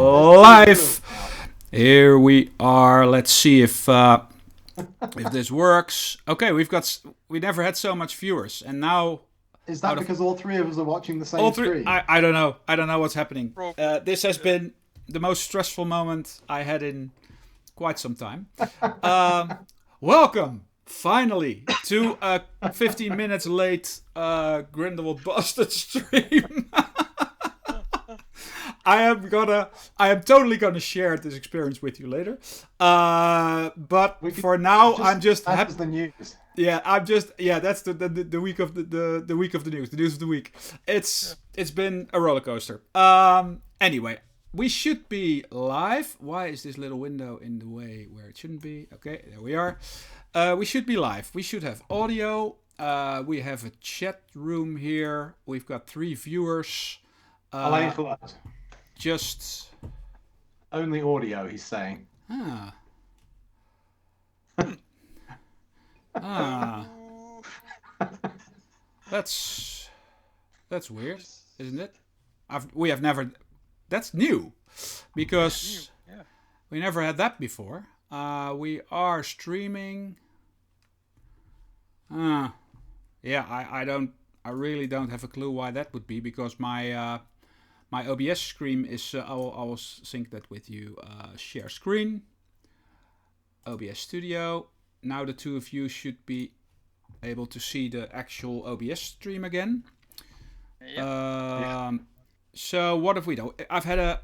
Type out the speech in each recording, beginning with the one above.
live. Here we are. Let's see if this works. Okay, we never had so much viewers, and now Is that because all three of us are watching the same all three. screen? I don't know. I don't know what's happening. This has been the most stressful moment I had in quite some time. Welcome, finally, to a 15 minutes late Grindelwald Bastard stream. I am totally gonna share this experience with you later. But for now, I'm just happy. The news. Yeah, that's the week of the week of the news of the week. It's been a roller coaster. Anyway, we should be live. Why is this little window in the way where it shouldn't be? Okay, there we are. We should be live. We should have audio. We have a chat room here. We've got 3 viewers. Alleen geluid. Just only audio, he's saying. That's weird, isn't it? We have never. That's new, because we never had that before. We are streaming. I really don't have a clue why that would be, because my OBS screen is. I will sync that with you. Share screen. OBS Studio. Now the 2 of you should be able to see the actual OBS stream again. So what have we done? I've had a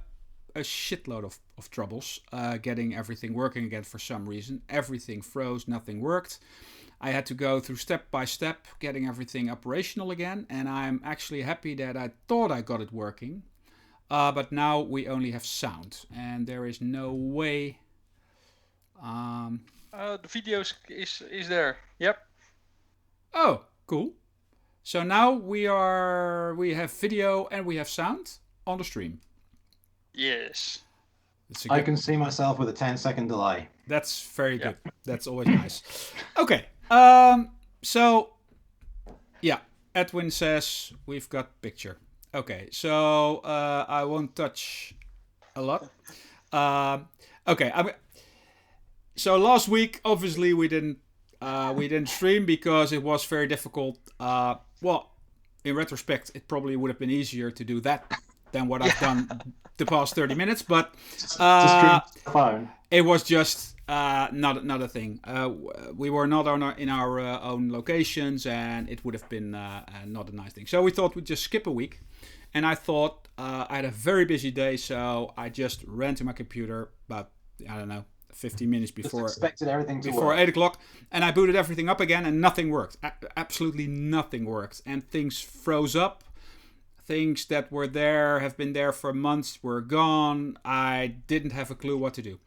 shitload of troubles getting everything working again for some reason. Everything froze, nothing worked. I had to go through step by step getting everything operational again, and I'm actually happy that I thought I got it working. But now we only have sound, and there is no way. The video is there. Yep. Oh, cool. So now we have video and we have sound on the stream. Yes. I can see myself with a 10-second delay. That's very good. That's always nice. Okay. So yeah, Edwin says we've got picture. Okay. So I won't touch a lot. Okay. So last week, obviously, we didn't stream because it was very difficult. Well, in retrospect, it probably would have been easier to do that than what I've done the past 30 minutes. But it was just not a thing. We were not in our own locations, and it would have been not a nice thing. So we thought we'd just skip a week. And I thought I had a very busy day, so I just ran to my computer about, 15 minutes before everything to before work. 8 o'clock, and I booted everything up again, and nothing worked. Absolutely nothing worked, and things froze up. Things that were there, have been there for months, were gone. I didn't have a clue what to do.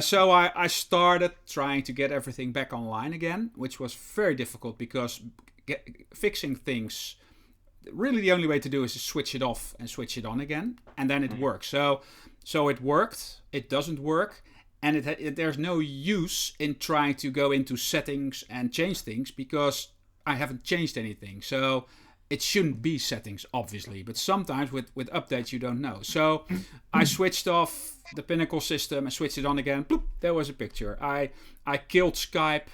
So I started trying to get everything back online again, which was very difficult because fixing things, really the only way to do is to switch it off and switch it on again, and then it works. So it worked. It doesn't work. And there's no use in trying to go into settings and change things because I haven't changed anything. So it shouldn't be settings, obviously. But sometimes with updates, you don't know. So I switched off the Pinnacle system and switched it on again. Bloop, there was a picture. I killed Skype.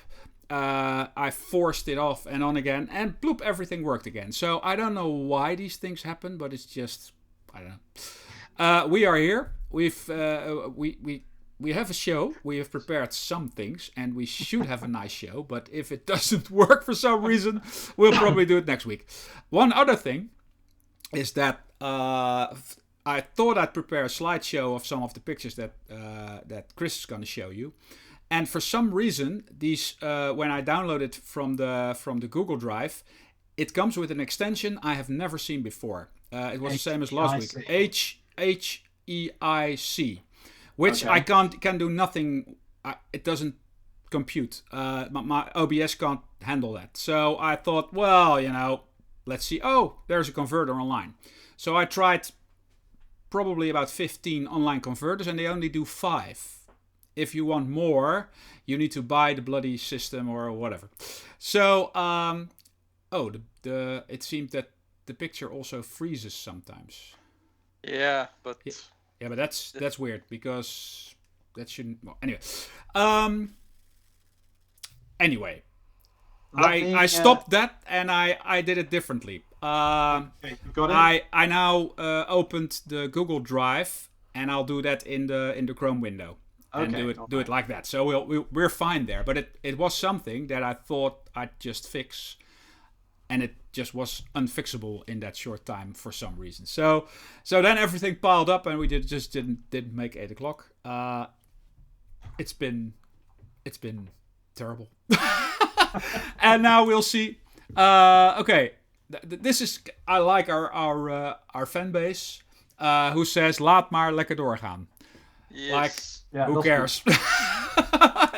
I forced it off and on again. And bloop, everything worked again. So I don't know why these things happen, but it's just, I don't know. We are here. We have a show. We have prepared some things, and we should have a nice show. But if it doesn't work for some reason, we'll probably do it next week. One other thing is that I thought I'd prepare a slideshow of some of the pictures that Chris is going to show you. And for some reason, these when I download it from the Google Drive, it comes with an extension I have never seen before. It was the same as last week. HEIC. Which I can do nothing. It doesn't compute. My OBS can't handle that. So I thought, well, let's see. Oh, there's a converter online. So I tried probably about 15 online converters, and they only do 5. If you want more, you need to buy the bloody system or whatever. So, it seemed that the picture also freezes sometimes. Yeah, but Yeah, but that's weird because that shouldn't. Well, anyway, anyway, I stopped that and I did it differently. Okay, got it. I now opened the Google Drive and I'll do that in the Chrome window and do it like that. So we're fine there. But it was something that I thought I'd just fix, and it just was unfixable in that short time for some reason. So then everything piled up and we just didn't make 8 o'clock. It's been terrible. And now we'll see. Okay, this is, I like our fan base who says laat maar lekker doorgaan. Yes. Like, who cares?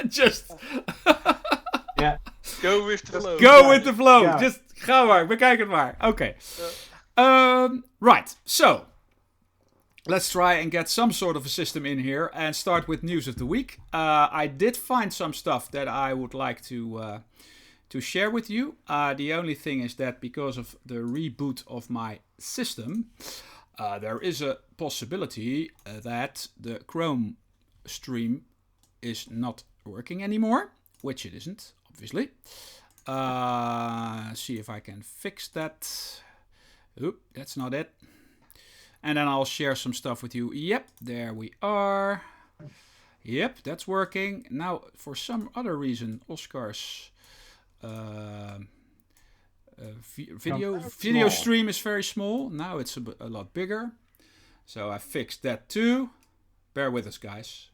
Just Yeah. Go with the flow. go with the flow. Ja. Just ga maar, bekijk het maar. Okay. Right. So let's try and get some sort of a system in here and start with news of the week. I did find some stuff that I would like to share with you. The only thing is that because of the reboot of my system, there is a possibility that the Chrome stream is not working anymore, which it isn't, obviously. See if I can fix that. Oop, that's not it. And then I'll share some stuff with you. Yep, there we are. Yep, that's working. Now, for some other reason, Oscar's video stream is very small. Now it's a lot bigger. So I fixed that too. Bear with us, guys.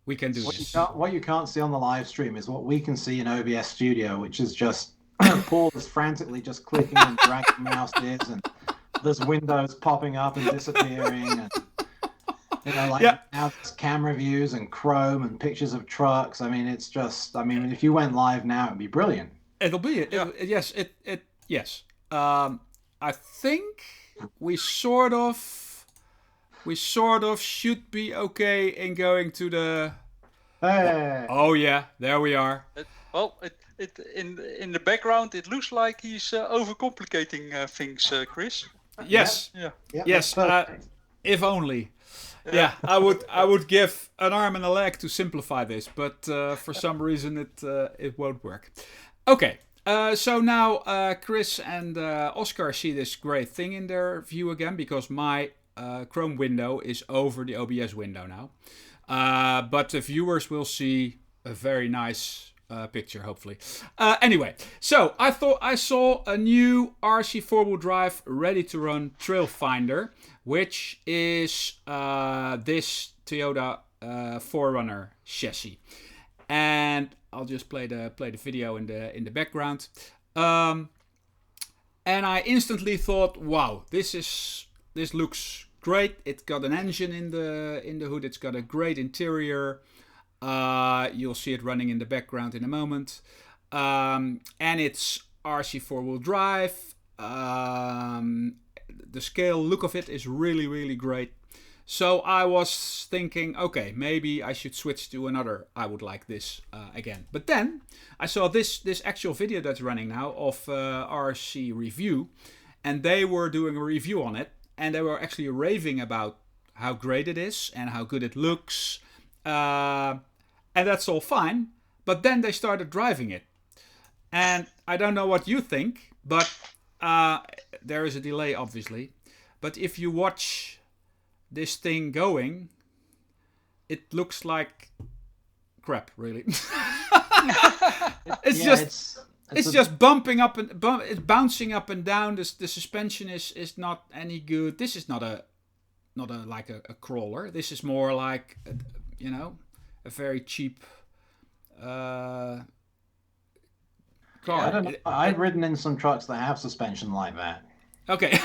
We can do this. What you can't see on the live stream is what we can see in OBS Studio, which is just Paul is frantically just clicking and dragging mouses, and there's windows popping up and disappearing, and now there's camera views and Chrome and pictures of trucks. I mean, it's just, if you went live now, it'd be brilliant. It'll be it. Yeah. Yes. I think we sort of should be okay in going to the. Hey. Oh yeah, there we are. In the background, it looks like he's overcomplicating things, Chris. Yes. Yeah. Yes. If only. Yeah, I would give an arm and a leg to simplify this, but for some reason it won't work. Okay. So now Chris and Oscar see this great thing in their view again because my Chrome window is over the OBS window now. But the viewers will see a very nice picture, hopefully. Anyway, so I thought I saw a new RC 4-wheel drive ready-to-run trail finder, which is this Toyota 4Runner chassis. And I'll just play the video in the background. And I instantly thought, wow, this looks great. It's got an engine in the hood. It's got a great interior. You'll see it running in the background in a moment. And it's RC 4-wheel drive. The scale look of it is really, really great. So I was thinking, okay, maybe I should switch to another. I would like this again. But then I saw this actual video that's running now of RC Review. And they were doing a review on it. And they were actually raving about how great it is and how good it looks. And that's all fine. But then they started driving it. And I don't know what you think, but there is a delay, obviously. But if you watch this thing going, it looks like crap, really. It's just bumping up and it's bouncing up and down. The suspension is not any good. This is not a crawler. This is more like a very cheap car. I don't know. I've ridden in some trucks that have suspension like that. Okay.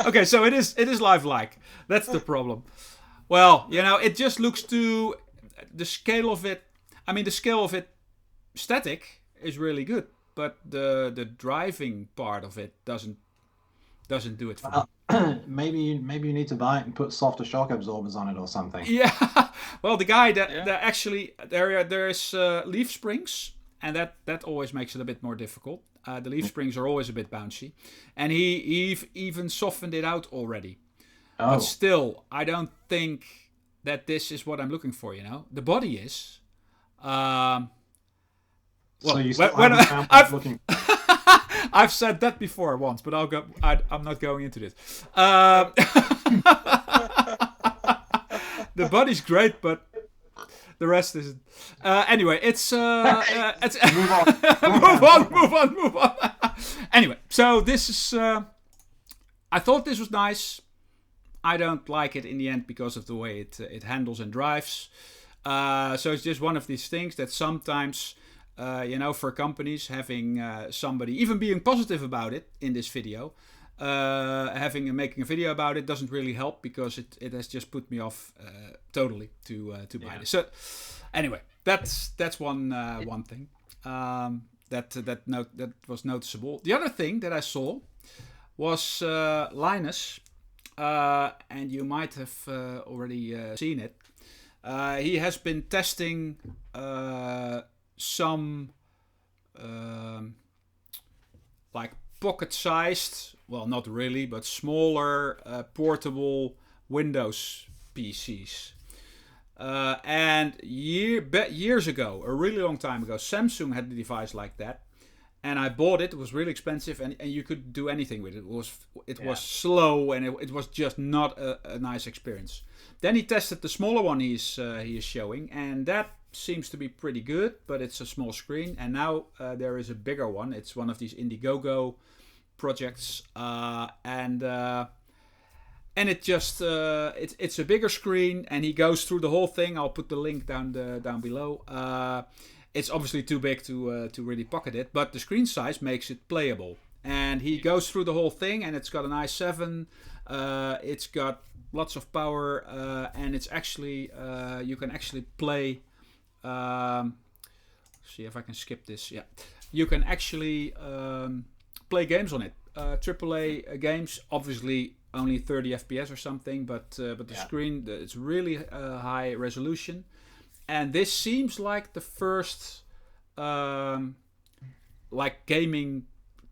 Okay, so it is lifelike. That's the problem. Well, it just looks to the scale of it. I mean, the scale of it static is really good, but the driving part of it doesn't do it for me. Maybe you need to buy it and put softer shock absorbers on it or something. Yeah. Well, the guy that actually there is leaf springs, and that always makes it a bit more difficult. The leaf springs are always a bit bouncy, and he even softened it out already. Oh, But still, I don't think that this is what I'm looking for. The body is. so Well, you still when haven't found what you're looking. I've said that before once, but I'm not going into this. The body's great, but the rest isn't. Anyway, it's Move on. move on. Anyway, so this is. I thought this was nice. I don't like it in the end because of the way it handles and drives. So it's just one of these things that sometimes, for companies having somebody even being positive about it in this video, making a video about it doesn't really help because it has just put me off totally to buy this. So anyway, that's one thing that was noticeable. The other thing that I saw was Linus, and you might have already seen it. He has been testing some like pocket-sized, well, not really, but smaller portable Windows PCs. And years ago, a really long time ago, Samsung had a device like that. And I bought it. It was really expensive, and you could do anything with it. It was slow, and it was just not a nice experience. Then he tested the smaller one he is showing, and that seems to be pretty good, but it's a small screen. And now there is a bigger one. It's one of these Indiegogo projects, and it just it's a bigger screen, and he goes through the whole thing. I'll put the link down below. It's obviously too big to really pocket it, but the screen size makes it playable. And he goes through the whole thing, and it's got an i7. It's got lots of power, and it's actually you can actually play. See if I can skip this. Yeah, you can actually play games on it. AAA games, obviously only 30 FPS or something, but the screen it's really high resolution. And this seems like the first, like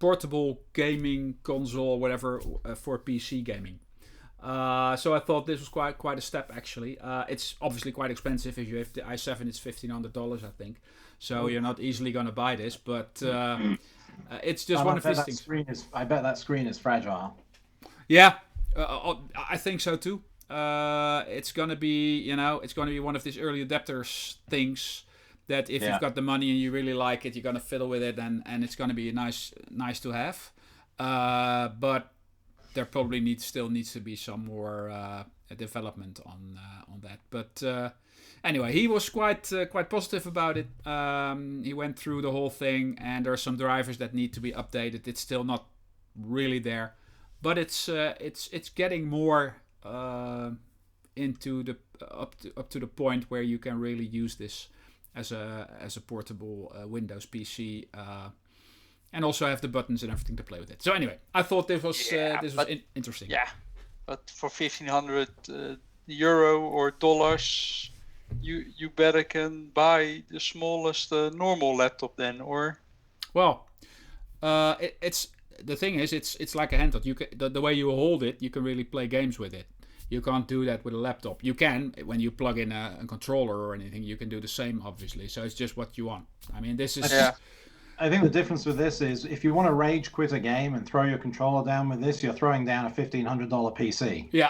portable gaming console, whatever, for PC gaming. So I thought this was quite a step actually. It's obviously quite expensive. If you have the i7, it's $1,500, I think. So you're not easily gonna buy this, but it's just one of these things. I bet that screen is fragile. Yeah, I think so too. It's gonna be, one of these early adapters things that if you've got the money and you really like it, you're gonna fiddle with it, and it's gonna be nice to have. But there probably still needs to be some more development on that. But anyway, he was quite positive about it. He went through the whole thing, and there are some drivers that need to be updated. It's still not really there, but it's getting more. Into the up to the point where you can really use this as a portable Windows PC, and also have the buttons and everything to play with it. So anyway, I thought this was interesting. Yeah, but for €1,500 or dollars, you better can buy the smallest normal laptop then, or. Well, it's the thing is it's like a handheld. You can, the way you hold it, you can really play games with it. You can't do that with a laptop. You can when you plug in a controller or anything. You can do the same, obviously. So it's just what you want. I mean, this is. Yeah. I think the difference with this is if you want to rage quit a game and throw your controller down with this, you're throwing down a $1,500 PC. Yeah.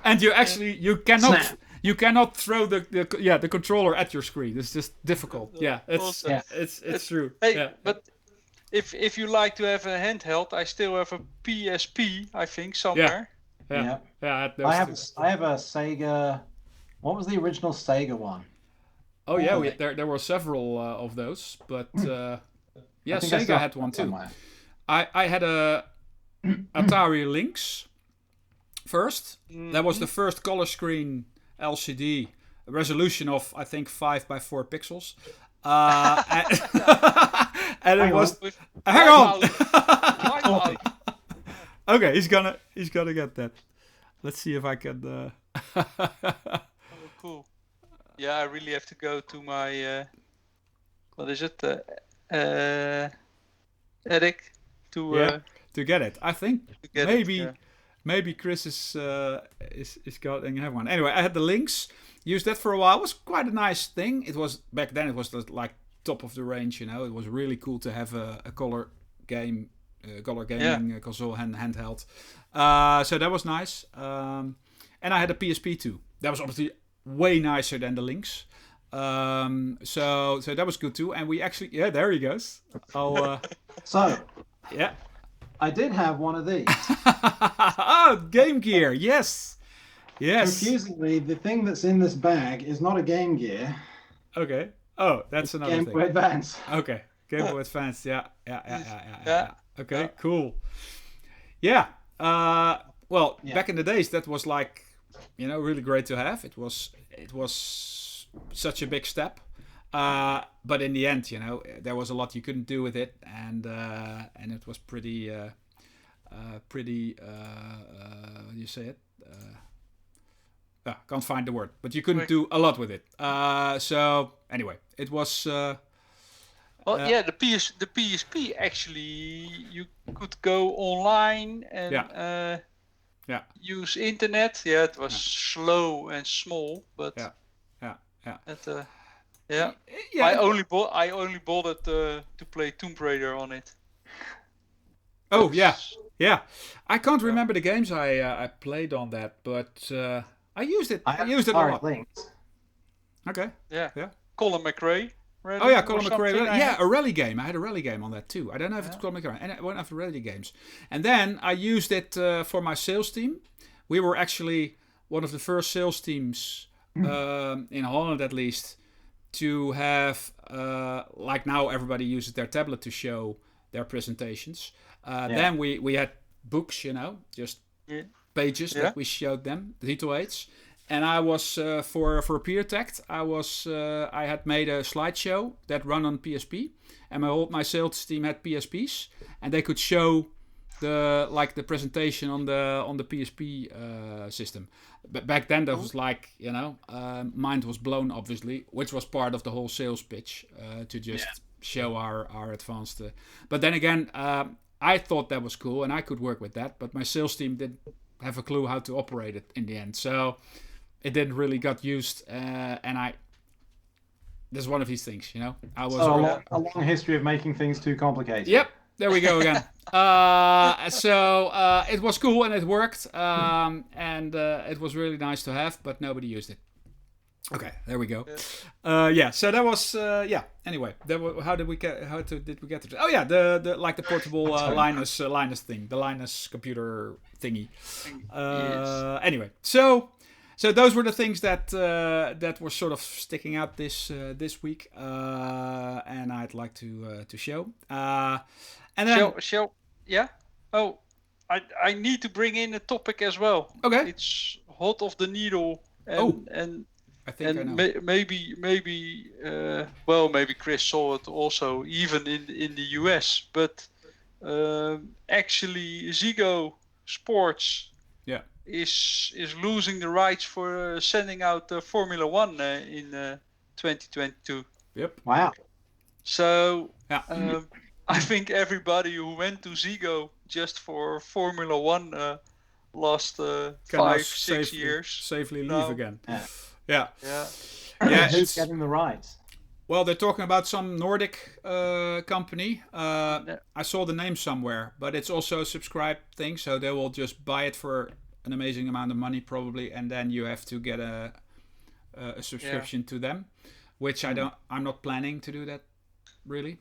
And you cannot throw the controller at your screen. It's just difficult. Yeah, it's true. Hey, yeah. But if you like to have a handheld, I still have a PSP, I think, somewhere. Yeah. I have a Sega. What was the original Sega one? Oh yeah, there were several of those, but Sega had one too. I had a Atari Lynx first. Mm-hmm. That was the first color screen LCD, a resolution of I think 5x4 pixels. And it was. Hang on. Okay, he's gonna get that. Let's see if I can. Oh, cool. Yeah, I really have to go to my. What is it? Attic to to get it. I think To get maybe it, yeah. maybe Chris is going to have one. Anyway, I had the links. Used that for a while. It was quite a nice thing. It was back then. It was like top of the range. You know, it was really cool to have a color gaming console handheld. So that was nice. And I had a PSP too. That was obviously way nicer than the links. So that was good too. And we actually, there he goes. So Yeah. I did have one of these. Oh, Game Gear. Yes. Confusingly, the thing that's in this bag is not a Game Gear. Okay. Oh, that's another Game thing. Boy Advance. Okay. Game Boy Advance. Yeah. Yeah. Okay. Yeah. Cool. Yeah. Well, Yeah. back in the days, that was like, really great to have. It was such a big step. But in the end, there was a lot you couldn't do with it, and it was pretty. How do you say it? Can't find the word, but you couldn't do a lot with it. So anyway, it was. The PSP actually, you could go online and use internet. Yeah, it was slow and small, but I only bought it to play Tomb Raider on it. Oh yeah. I can't remember the games I played on that, but I used it. I used it a lot. Links. Okay. Yeah. Colin McRae. Oh yeah, Colin McRae. Yeah, a rally game. I had a rally game on that too. I don't know if it's Colin McRae. And one of the rally games. And then I used it for my sales team. We were actually one of the first sales teams in Holland, at least, to have like now everybody uses their tablet to show their presentations. Then we had books, just pages that we showed them, the Detail aids. And I was for PeerTech, I had made a slideshow that ran on PSP, and my sales team had PSPs, and they could show the presentation on the PSP system. But back then that was like mind was blown, obviously, which was part of the whole sales pitch to just show our advanced. But then again, I thought that was cool, and I could work with that, but my sales team didn't have a clue how to operate it in the end, so it didn't really got used, and there's one of these things, I was a long history of making things too complicated. Yep, there we go again. So it was cool and it worked, and it was really nice to have, but nobody used it. Okay, there we go. So that was Anyway, how did we get to this? Oh yeah, the portable Linus thing, the Linus computer thingy. Anyway, so those were the things that were sort of sticking out this week, and I'd like to show. And then Oh, I need to bring in a topic as well. Okay, it's hot off the needle, and I think I know. Maybe Chris saw it also, even in the US. But actually, Ziggo Sports is losing the rights for sending out Formula One in 2022. Yep. Wow. So I think everybody who went to Ziggo just for Formula One last 5-6 years safely leave again. Yeah. Who's getting the rights? Well, they're talking about some Nordic company. I saw the name somewhere, but it's also a subscribed thing, so they will just buy it for an amazing amount of money probably, and then you have to get a subscription to them, which I'm not planning to do that really,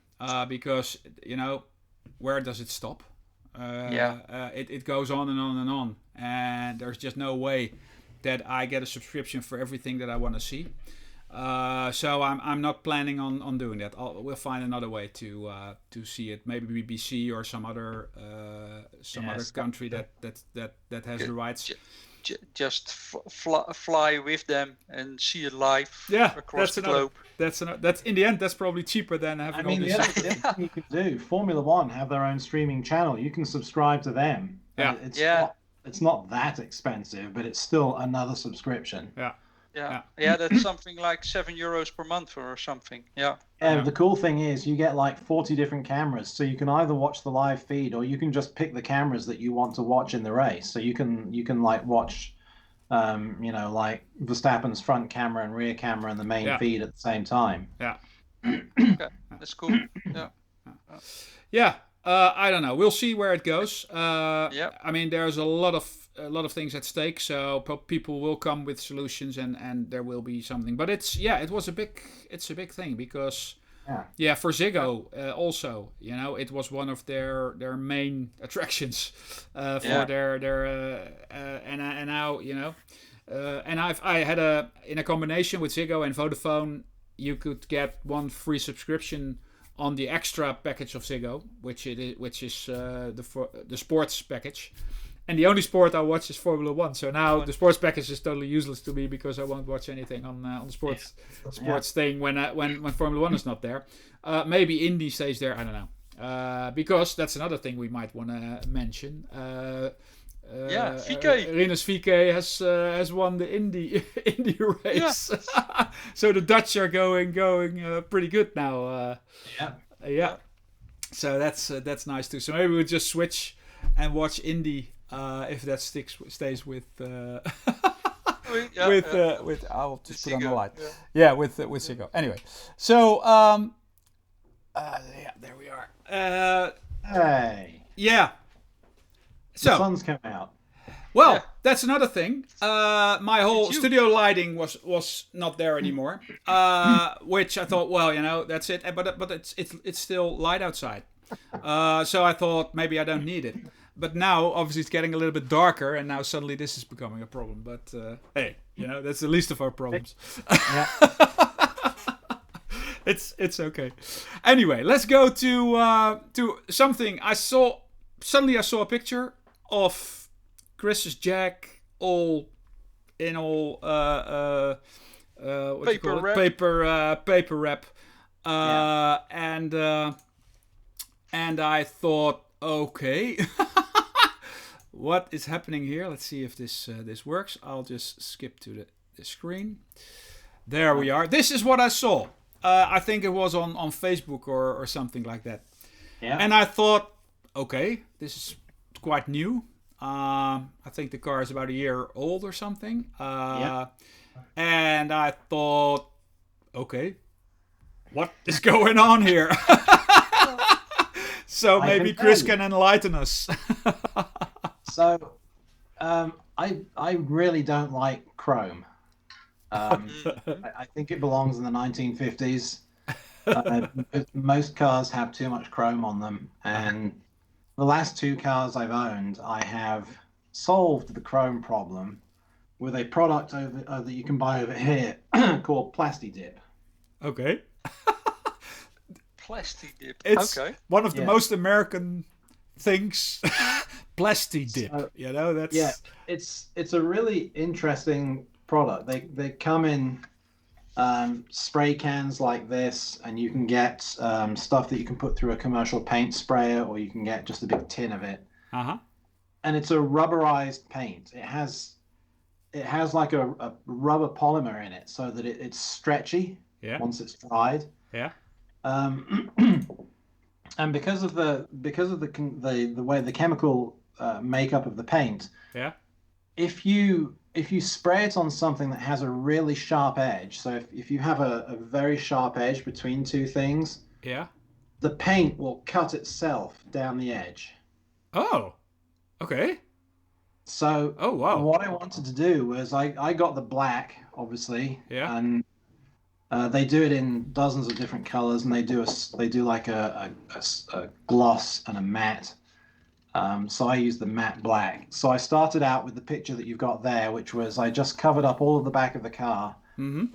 because where does it stop? It goes on and on and on, and there's just no way that I get a subscription for everything that I want to see. So I'm not planning on doing that. We'll find another way to see it. Maybe BBC or some other country that has the rights. Just fly with them and see it live across the globe. That's in the end. That's probably cheaper than having all these. The other thing you can do. Formula One have their own streaming channel. You can subscribe to them. It's not that expensive, but it's still another subscription. Yeah. Yeah. That's something like €7 per month or something. Yeah. And the cool thing is you get like 40 different cameras, so you can either watch the live feed or you can just pick the cameras that you want to watch in the race. So you can like watch, like Verstappen's front camera and rear camera and the main feed at the same time. Yeah. Okay, that's cool. Yeah. I don't know. We'll see where it goes. I mean, there's a lot of things at stake, so people will come with solutions, and there will be something. But it's a big thing because for Ziggo also, it was one of their main attractions for their and now and I had in a combination with Ziggo and Vodafone, you could get one free subscription on the extra package of Ziggo, which is the sports package. And the only sport I watch is Formula 1. So now the sports package is totally useless to me because I won't watch anything on the sports thing when Formula 1 is not there. Maybe Indy stays there. I don't know. Because that's another thing we might want to mention. VK. Rinus VK has won the Indy race. So the Dutch are going pretty good now. So that's nice too. So maybe we'll just switch and watch Indy if that stays with. With I'll just put on the light. With Ziggo. Anyway, so there we are. Hey. Yeah. So, the sun's come out. Well, that's another thing. My whole studio lighting was not there anymore, which I thought, that's it. But it's still light outside, so I thought maybe I don't need it. But now, obviously, it's getting a little bit darker, and now suddenly this is becoming a problem. But hey, that's the least of our problems. It's okay. Anyway, let's go to something I saw. Suddenly, I saw a picture of Chris's Jack what paper wrap. Paper wrap, and I thought, okay, what is happening here? Let's see if this works. I'll just skip to the screen. There we are. This is what I saw. I think it was on Facebook or something like that. Yeah. And I thought, okay, this is quite new. I think the car is about a year old or something. And I thought, okay, what is going on here? So maybe Chris can enlighten us. So, I really don't like chrome. I think it belongs in the 1950s. Most cars have too much chrome on them, and the last two cars I've owned, I have solved the chrome problem with a product that you can buy over here called Plasti-Dip. Okay. Plasti-Dip. It's one of the most American things. Plasti-Dip. So, that's it's a really interesting product. They come in spray cans like this, and you can get stuff that you can put through a commercial paint sprayer, or you can get just a big tin of it. And it's a rubberized paint. It has like a rubber polymer in it, so that it's stretchy once it's dried. And because of the way the chemical makeup of the paint, if you spray it on something that has a really sharp edge, so if you have a very sharp edge between two things, the paint will cut itself down the edge. Oh, okay. So what I wanted to do was I got the black, obviously, and they do it in dozens of different colors, and they do like a gloss and a matte. So I used the matte black. So I started out with the picture that you've got there, which was I just covered up all of the back of the car,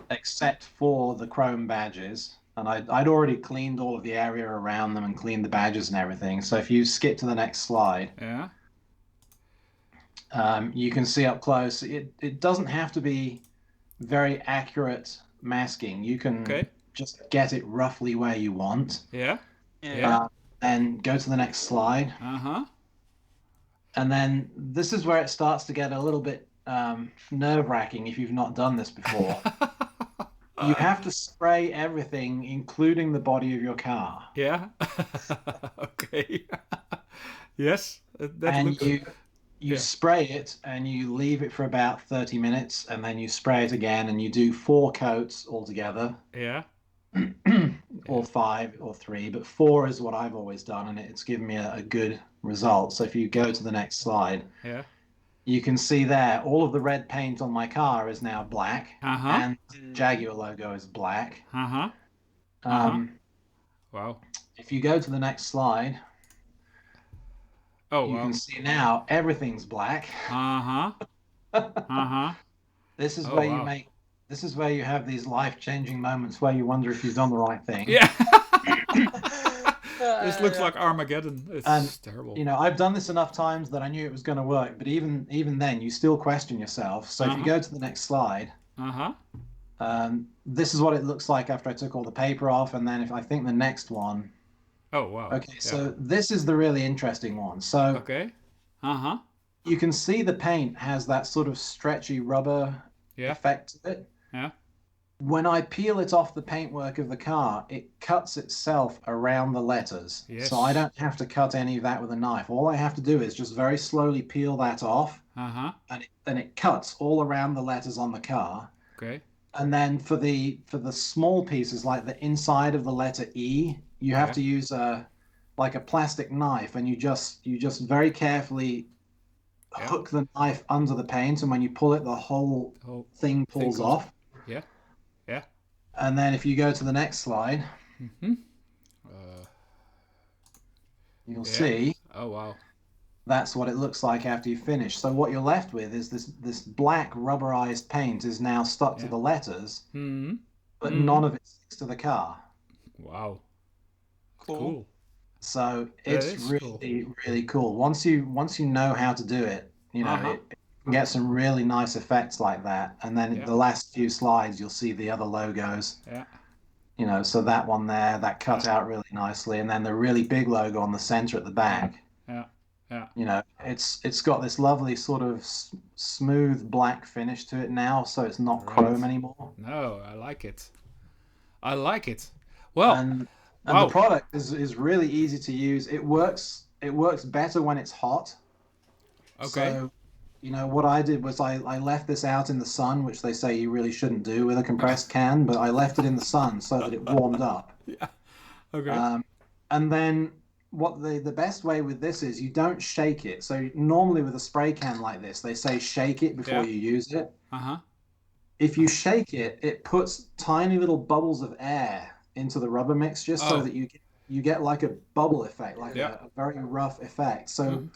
except for the chrome badges. And I'd already cleaned all of the area around them and cleaned the badges and everything. So if you skip to the next slide, you can see up close. It doesn't have to be very accurate masking. You can just get it roughly where you want. And go to the next slide. And then this is where it starts to get a little bit nerve-wracking if you've not done this before. You have to spray everything, including the body of your car. Yeah. Okay. Yes. That And looks. you Yeah. spray it and you leave it for about 30 minutes, and then you spray it again, and you do 4 coats altogether. Yeah. Or 5 or 3, but 4 is what I've always done, and it's given me a good result. So if you go to the next slide, Yeah. you can see there all of the red paint on my car is now black, Uh-huh. and Jaguar logo is black. Uh-huh. Wow. If you go to the next slide, Oh, you wow. can see now everything's black. Uh-huh. Uh-huh. This is Oh, where wow. this is where you have these life-changing moments where you wonder if you've done the right thing. Yeah. This looks like Armageddon. It's terrible. I've done this enough times that I knew it was going to work, but even then, you still question yourself. So if you go to the next slide, this is what it looks like after I took all the paper off, and then if I think the next one. Oh, wow. Okay, so this is the really interesting one. So okay. You can see the paint has that sort of stretchy rubber effect to it. Yeah. When I peel it off the paintwork of the car, it cuts itself around the letters. Yes. So I don't have to cut any of that with a knife. All I have to do is just very slowly peel that off. And it cuts all around the letters on the car. Okay. And then for the small pieces, like the inside of the letter E, you have to use a plastic knife, and you just very carefully hook the knife under the paint, and when you pull it, the whole thing pulls off. Yeah. Yeah. And then if you go to the next slide, you'll see. Oh, wow. That's what it looks like after you finish. So what you're left with is this black rubberized paint is now stuck to the letters, but none of it sticks to the car. Wow. Cool. So it's really, really cool. Once you know how to do it, it can get some really nice effects like that. And then the last few slides, you'll see the other logos. Yeah. So that one there, that cut out really nicely, and then the really big logo on the center at the back. Yeah. It's got this lovely sort of smooth black finish to it now, so it's not chrome anymore. No, I like it. Well, and the product is really easy to use. It works better when it's hot. Okay. So, what I did was I left this out in the sun, which they say you really shouldn't do with a compressed can, but I left it in the sun so that it warmed up. Yeah. Okay. And then what the best way with this is you don't shake it. So normally with a spray can like this, they say shake it before you use it. If you shake it, it puts tiny little bubbles of air into the rubber mixture so that you get like a bubble effect, like a very rough effect. So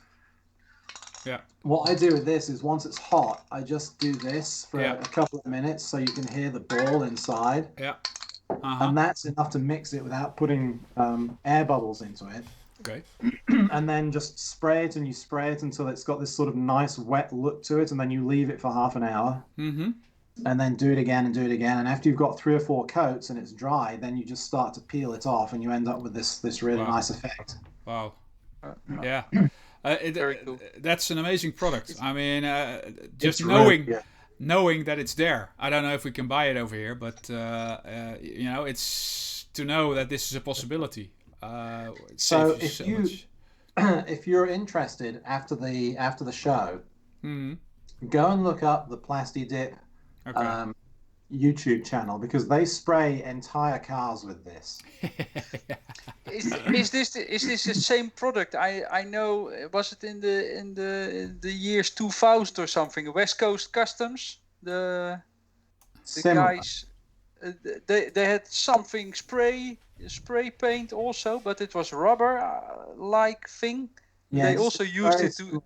what I do with this is once it's hot, I just do this for a couple of minutes so you can hear the ball inside. Yeah. And that's enough to mix it without putting air bubbles into it. Okay. And then just spray it, and you spray it until it's got this sort of nice wet look to it, and then you leave it for half an hour. And then do it again and do it again. And after you've got 3 or 4 coats and it's dry, then you just start to peel it off, and you end up with this really nice effect. Wow. Yeah. Very cool. That's an amazing product. I mean, just Really, knowing that it's there. I don't know if we can buy it over here, but it's to know that this is a possibility. So if you're interested after the show, go and look up the Plasti-Dip YouTube channel, because they spray entire cars with this. Is this the same product? I know, was it in the years 2000 or something? West Coast Customs, the guys, they had something spray paint also, but it was rubber like thing. Yeah, they also used it to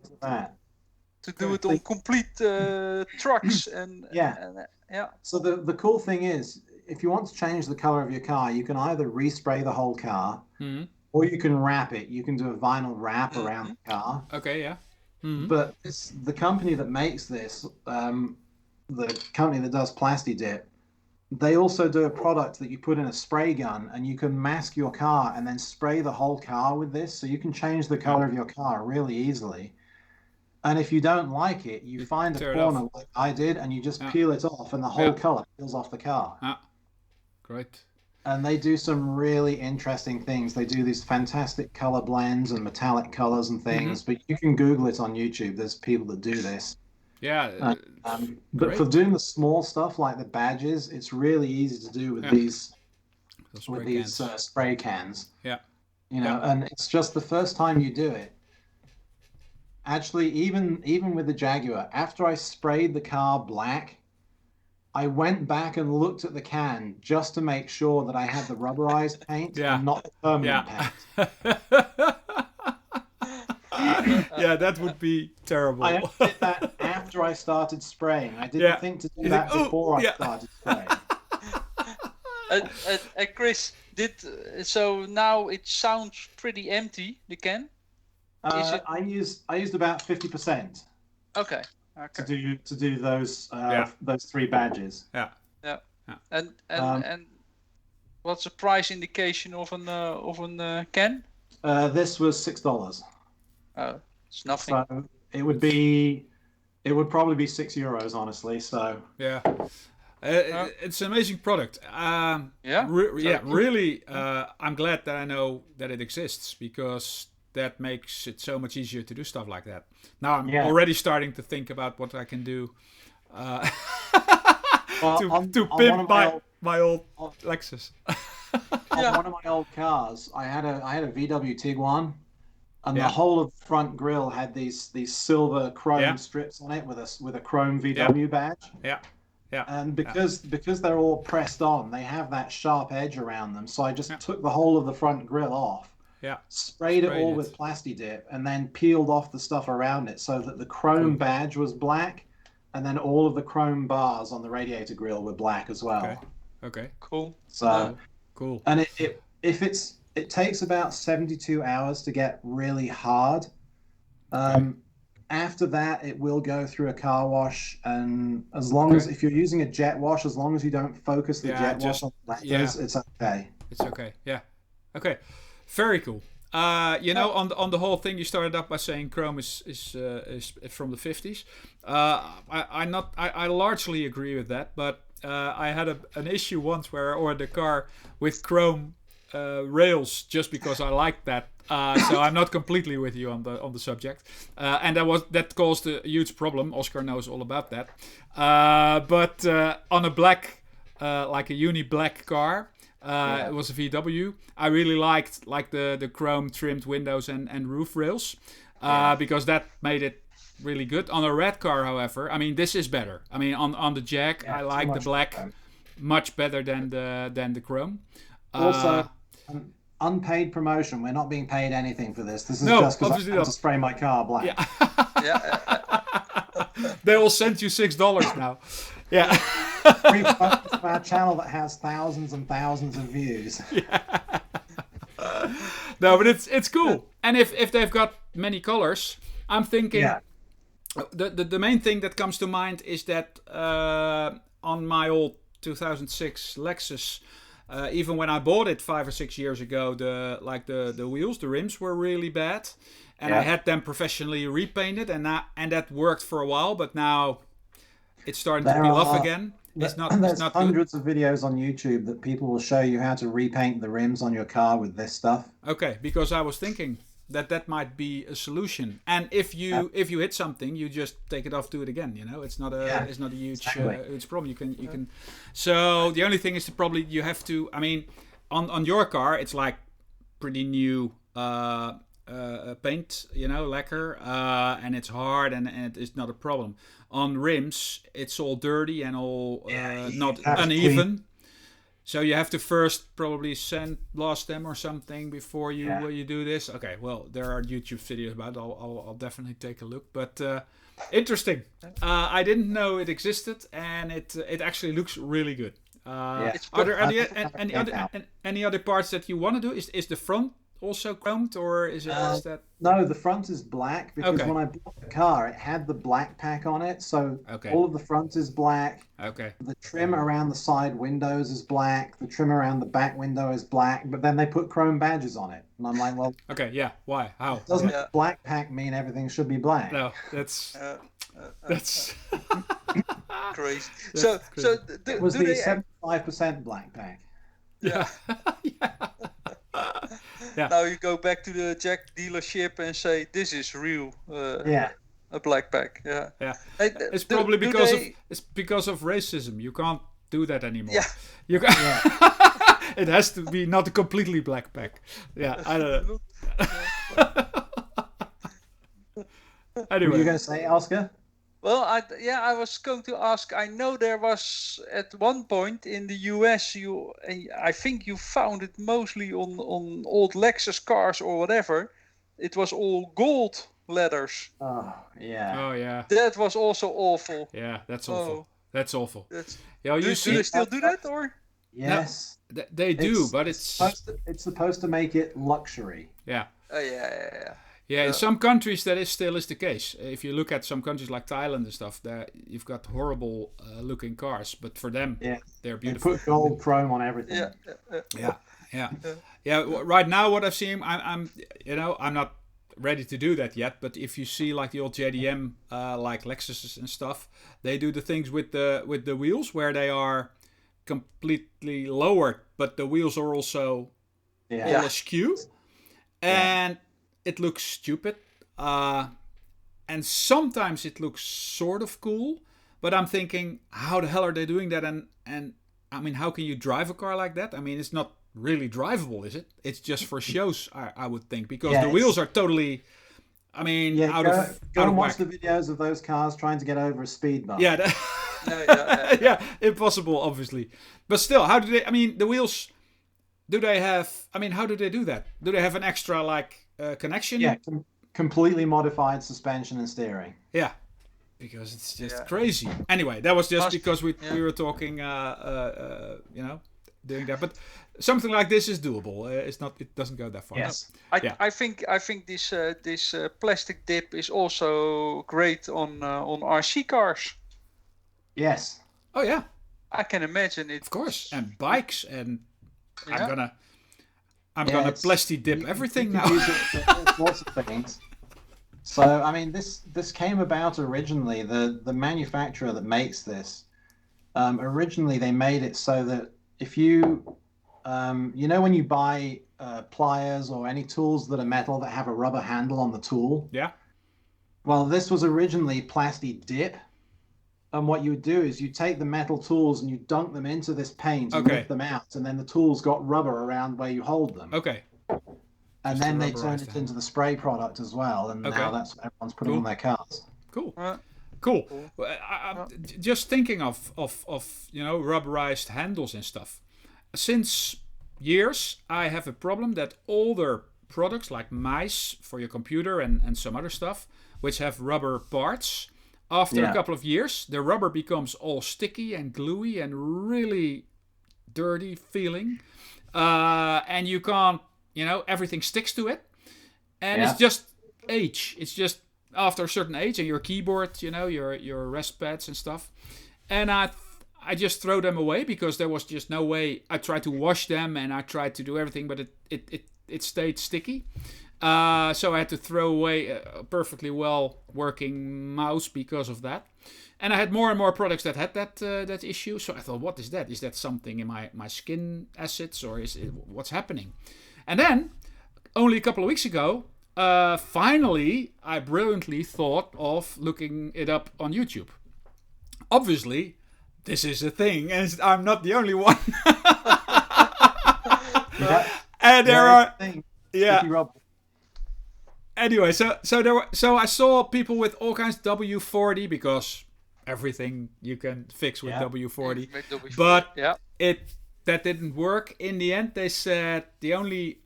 do it on complete trucks and So the cool thing is, if you want to change the color of your car, you can either respray the whole car, or you can wrap it. You can do a vinyl wrap around the car. Okay, yeah. But the company that makes this, the company that does Plasti-Dip, they also do a product that you put in a spray gun, and you can mask your car and then spray the whole car with this, so you can change the color of your car really easily. And if you don't like it, you find a tear it corner off. like I did, and you just Yeah. peel it off, and the whole Yeah. color peels off the car. Ah, great. And they do some really interesting things. They do these fantastic color blends and metallic colors and things, but you can Google it on YouTube. There's people that do this. Yeah. But Great. for doing the small stuff like the badges, it's really easy to do with Yeah. these Those with spray these cans. spray cans. Yeah. You know, and it's just the first time you do it. Actually, even with the Jaguar, after I sprayed the car black, I went back and looked at the can just to make sure that I had the rubberized paint Yeah. and not the permanent Yeah. paint. Yeah, that would be terrible. I only did that after I started spraying. I didn't Yeah. think to do You that think, "Oh, before yeah." I started spraying. Chris, so now it sounds pretty empty, the can? Is it? I used about 50% Okay. to do those Yeah. those 3 badges. Yeah. And what's the price indication of an can? This was $6. Oh, it's nothing. So it would probably be €6, honestly. So Yeah. It's an amazing product. Yeah? Really. I'm glad that I know that it exists, because that makes it so much easier to do stuff like that. Now I'm already starting to think about what I can do to pimp my old Lexus. On one of my old cars, I had a VW Tiguan, and the whole of the front grille had these silver chrome strips on it with a chrome VW badge. Yeah. Yeah. And because they're all pressed on, they have that sharp edge around them. So I just took the whole of the front grille off. Yeah. Sprayed it all with Plasti-Dip, and then peeled off the stuff around it so that the chrome badge was black, and then all of the chrome bars on the radiator grille were black as well. Okay. Cool. So cool. And it takes about 72 hours to get really hard. After that, it will go through a car wash, and as long as, if you're using a jet wash, as long as you don't focus the jet wash on the letters, it's okay. It's okay. Yeah. Okay. Very cool. On the whole thing, you started up by saying chrome is from the 50s. I largely agree with that, but I had an issue once where I ordered a car with chrome rails just because I liked that. So I'm not completely with you on the subject, and that caused a huge problem. Oscar knows all about that. But on a black, like a uni black car. It was a VW. I really liked the chrome trimmed windows and roof rails, because that made it really good. On a red car, however, I mean, this is better. I mean, on the Jag, I like the black much better than the chrome. Also, unpaid promotion. We're not being paid anything for this. This is just because I want to spray my car black. Yeah. They will send you $6 now. Yeah. Free focus of our channel that has thousands and thousands of views. Yeah. No, but it's cool. And if they've got many colors, I'm thinking the main thing that comes to mind is that on my old 2006 Lexus, even when I bought it 5 or 6 years ago, the wheels, the rims were really bad, and I had them professionally repainted, and that worked for a while, but now it's starting to peel off again. There's hundreds of videos on YouTube that people will show you how to repaint the rims on your car with this stuff. Okay, because I was thinking that might be a solution. And if you hit something, you just take it off, do it again. You know, it's not a huge problem. You can. So the only thing is you have to. I mean, on your car, it's like pretty new paint, lacquer, and it's hard and it is not a problem. On rims, it's all dirty and all not uneven. So you have to first probably sandblast them or something before you do this. Okay, well, there are YouTube videos about it. I'll definitely take a look. But interesting. I didn't know it existed, and it actually looks really good. Are there any other parts that you want to do? Is the front also chromed, or is is that? No, the front is black because Okay. when I bought the car, it had the black pack on it. So Okay. all of the front is black. Okay. The trim around the side windows is black. The trim around the back window is black. But then they put chrome badges on it. And I'm like, well, Okay. Yeah. Why? How? doesn't Yeah. black pack mean everything should be black? No, that's that's crazy. That's So crazy. It was do the they 75% black pack. yeah. yeah. Yeah. Now you go back to the Jack dealership and say this is real. Yeah. A black pack. Yeah. Yeah. Hey, It's do- probably do because they- it's because of racism. You can't do that anymore. Yeah. You can Yeah. It has to be not a completely black pack. Yeah, I don't know. What Anyway. were you going to say, Oscar? Well, I was going to ask. I know there was at one point in the US. I think you found it mostly on old Lexus cars or whatever. It was all gold letters. Oh, yeah. Oh yeah. That was also awful. Yeah, that's awful. Oh, That's awful. that's. Yeah, Do you they see still do that or? Yes. they do, but it's it's supposed to make it luxury. yeah. Yeah. Yeah, in some countries that still is the case. If you look at some countries like Thailand and stuff, there you've got horrible looking cars, but for them, Yeah. they're They beautiful. put gold chrome on everything. Yeah. Right now, what I've seen, I'm not ready to do that yet. But if you see like the old JDM, like Lexuses and stuff, they do the things with the wheels where they are completely lowered, but the wheels are also Yeah. all askew, and it looks stupid. And sometimes it looks sort of cool, but I'm thinking, how the hell are they doing that? And I mean, how can you drive a car like that? I mean, it's not really drivable, is it? It's just for shows, I would think, because the wheels are totally, I mean, Yeah, out go of and watch whack. the videos of those cars trying to get over a speed bump. Yeah, yeah, impossible, obviously. But still, how do they? I mean, the wheels. Do they have? I mean, how do they do that? Do they have an extra connection? Yeah, completely modified suspension and steering. Yeah, because it's just crazy. Anyway, that was just because we were talking, doing that. But something like this is doable. It's not. It doesn't go that far. Yes. I think this plastic dip is also great on RC cars. Yes. Oh yeah, I can imagine it. of course, and bikes, and Yeah. I'm gonna Plasti-Dip everything you now. can use it for all sorts of things. So I mean, this came about originally. The manufacturer that makes this, originally they made it so that if you, when you buy pliers or any tools that are metal that have a rubber handle on the tool. Yeah. Well, this was originally Plasti-Dip. And what you would do is you take the metal tools and you dunk them into this paint and lift them out, and then the tools got rubber around where you hold them. Okay. And Just then to they turned rubberize it the into the spray product as well, and now that's what everyone's putting on their cars. Cool. Cool. Well, I'm just thinking of rubberized handles and stuff. Since years, I have a problem that older products like mice for your computer and some other stuff, which have rubber parts, after a couple of years, the rubber becomes all sticky and gluey and really dirty feeling. And you can't, everything sticks to it. And it's just age. It's just after a certain age, and your keyboard, your rest pads and stuff. And I just throw them away because there was just no way. I tried to wash them and I tried to do everything, but it stayed sticky. So I had to throw away a perfectly well working mouse because of that. And I had more and more products that had that issue. So I thought, what is that? Is that something in my skin acids, or is it what's happening? And then only a couple of weeks ago, finally, I brilliantly thought of looking it up on YouTube. Obviously, this is a thing, and I'm not the only one. And there are Anyway, so I saw people with all kinds of W40 because everything you can fix with W40, but that didn't work. In the end, they said the only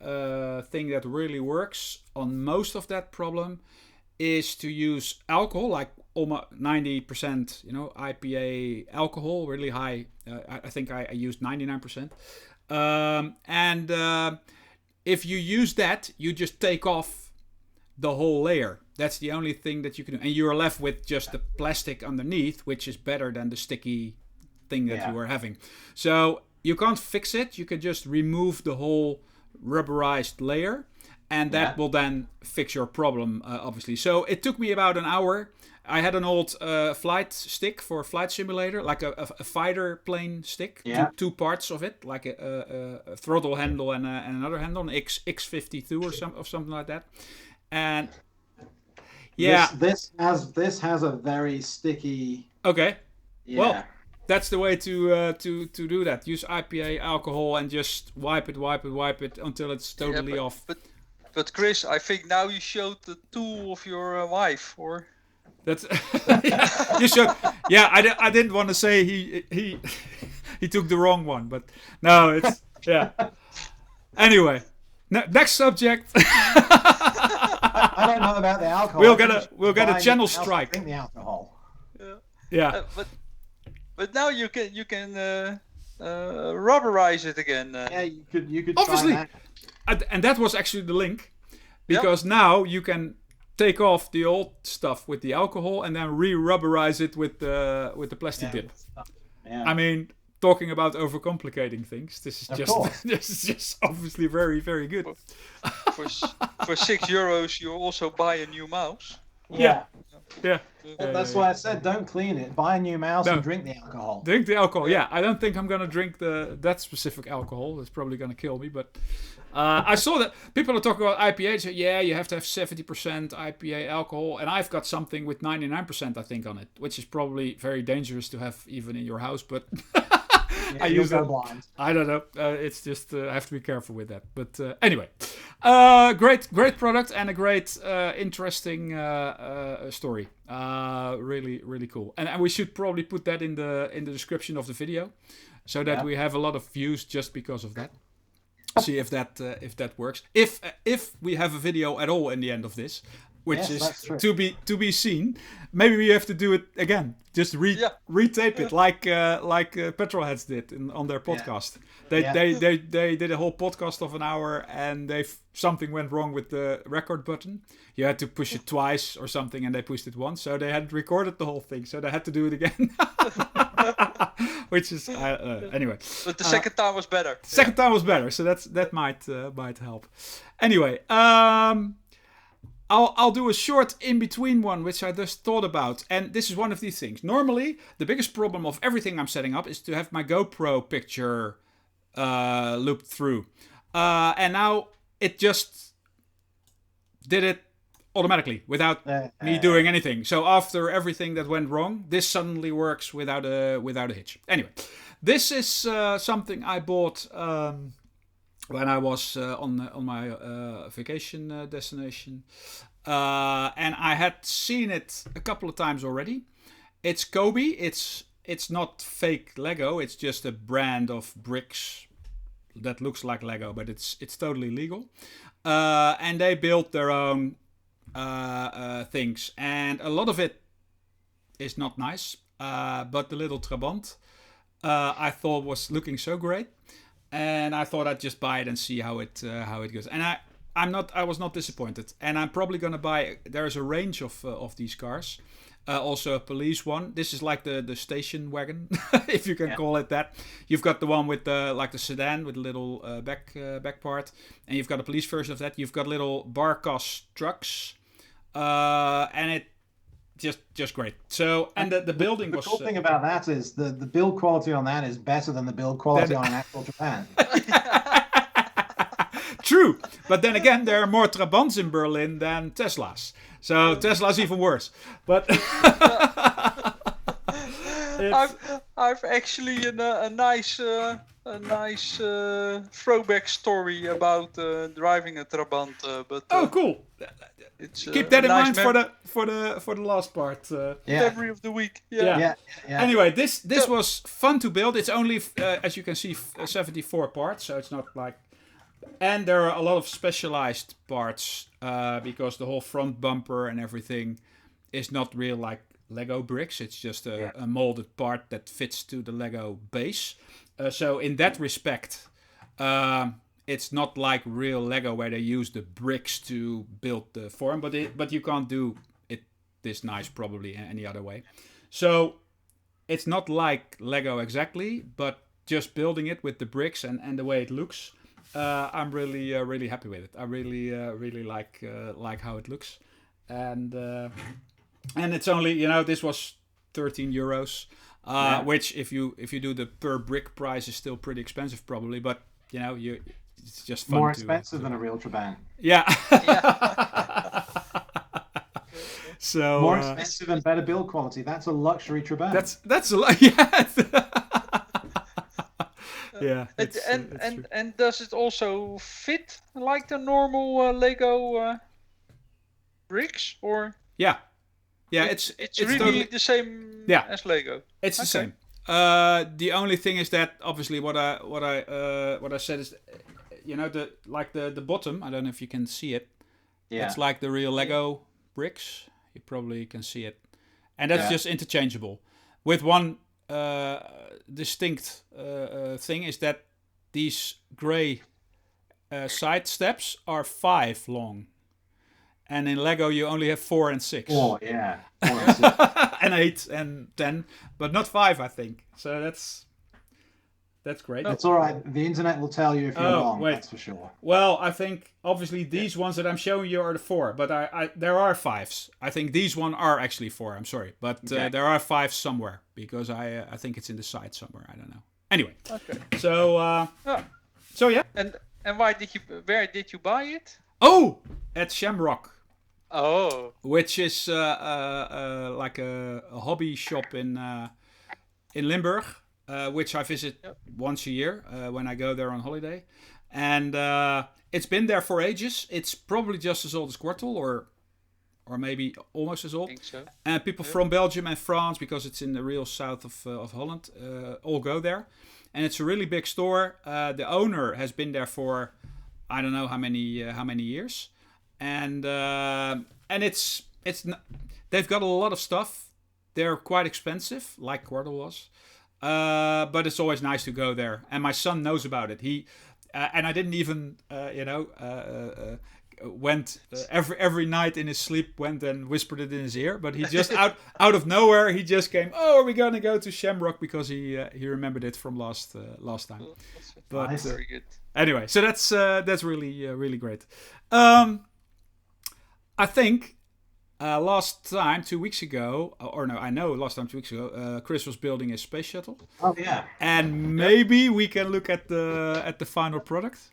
thing that really works on most of that problem is to use alcohol, like almost 90%, IPA alcohol, really high. I think I used 99%, and if you use that, you just take off the whole layer. That's the only thing that you can do. And you're left with just the plastic underneath, which is better than the sticky thing that you were having. So you can't fix it. You can just remove the whole rubberized layer, and that will then fix your problem, obviously. So it took me about an hour. I had an old flight stick for a flight simulator, like a fighter plane stick. Two parts of it, like a throttle handle and another handle, an X52 or something like that. And this has a very sticky. Okay. Yeah. Well, that's the way to do that. Use IPA alcohol and just wipe it until it's totally off. But Chris, I think now you showed the tool of your wife, or. That's you should. Yeah, I didn't want to say he took the wrong one, but no, it's Anyway, next subject. I don't know about the alcohol. We'll get a channel strike. Drink the alcohol. Yeah. But now you can rubberize it again. You could obviously, try that. And that was actually the link, because now you can take off the old stuff with the alcohol and then re-rubberize it with the Plasti-Dip. Yeah. I mean, talking about overcomplicating things, this is just obviously very, very good. For €6, you also buy a new mouse. Yeah. Well, that's why I said don't clean it. Buy a new mouse and drink the alcohol. Drink the alcohol. Yeah, I don't think I'm gonna drink that specific alcohol. It's probably gonna kill me. But I saw that people are talking about IPA. So you have to have 70% IPA alcohol, and I've got something with 99%, I think, on it, which is probably very dangerous to have even in your house. But I use that. Blind. I don't know. It's just I have to be careful with that. But anyway, great product and a great interesting story. Really, really cool. And we should probably put that in the description of the video, so that we have a lot of views just because of that. See if that works. If we have a video at all in the end of this, which is to be seen. Maybe we have to do it again. Just retape it like Petrolheads did on their podcast. They did a whole podcast of an hour, and something went wrong with the record button. You had to push it twice or something, and they pushed it once. So they hadn't recorded the whole thing, so they had to do it again. Which is anyway. But the second time was better. Second time was better, so that might help. Anyway, I'll do a short in-between one, which I just thought about. And this is one of these things. Normally, the biggest problem of everything I'm setting up is to have my GoPro picture looped through. And now it just did it automatically without me doing anything. So after everything that went wrong, this suddenly works without a hitch. Anyway, this is something I bought when I was on my vacation destination, and I had seen it a couple of times already. It's Kobe. It's not fake Lego. It's just a brand of bricks that looks like Lego, but it's totally legal. And they built their own things, and a lot of it is not nice. But the little Trabant I thought was looking so great. And I thought I'd just buy it and see how it goes. And I was not disappointed. And I'm probably gonna buy. There's a range of these cars. Also a police one. This is like the station wagon, if you can call it that. You've got the one with the sedan with a little back part, and you've got a police version of that. You've got little Barcos trucks, and it. Just great. So, and the building was... The cool thing about that is the build quality on that is better than the build quality on an actual Japan. True. But then again, there are more Trabants in Berlin than Teslas. So Tesla's even worse. But... I've actually a nice throwback story about driving a Trabant. Cool. Keep that in mind for the last part. Memory of the week. Yeah. Anyway, this was fun to build. It's only as you can see 74 parts, so it's not like. And there are a lot of specialized parts because the whole front bumper and everything is not real like Lego bricks. It's just a molded part that fits to the Lego base. So in that respect, it's not like real Lego where they use the bricks to build the form, but you can't do it this nice probably any other way. So it's not like Lego exactly, but just building it with the bricks and the way it looks, I'm really happy with it. I really like how it looks, and it's only, this was €13, which if you do the per brick price is still pretty expensive probably, but it's just fun. More expensive than a real Trabant. Yeah. Yeah. So more expensive and better build quality. That's a luxury Trabant. That's a lot. Yeah. Yeah. And does it also fit like the normal Lego bricks, or? Yeah. It's really totally the same as Lego. It's the same. The only thing is that obviously what I said is, the bottom. I don't know if you can see it. Yeah. It's like the real Lego bricks. You probably can see it, and that's just interchangeable. With one distinct thing is that these gray side steps are 5 long, and in Lego you only have 4 and 6. 4, yeah. 4 and 6. And 8 and 10, but not 5, I think. So that's great. It's all right. The internet will tell you if you're wrong. Wait. That's for sure. Well, I think obviously these ones that I'm showing you are the 4, but there are 5s. I think these one are actually 4. I'm sorry, but there are 5 somewhere because I think it's in the side somewhere. I don't know. Anyway. Okay. So yeah. And where did you buy it? Oh, at Shamrock. Oh. Which is like a hobby shop in Limburg. Which I visit once a year when I go there on holiday. And it's been there for ages. It's probably just as old as Quartel, or maybe almost as old. I think so. And people from Belgium and France, because it's in the real south of Holland, all go there. And it's a really big store. The owner has been there for I don't know how many years. And it's they've got a lot of stuff. They're quite expensive, like Quartel was. But it's always nice to go there, and my son knows about it. He and I didn't even went every night in his sleep, went and whispered it in his ear. But he just out of nowhere, he just came. Oh, are we gonna go to Shamrock because he remembered it from last time. But Nice. Very good. anyway, so that's really great. I think. Last time, 2 weeks ago, last time 2 weeks ago, Chris was building a space shuttle, Oh, yeah. and maybe we can look at the final product.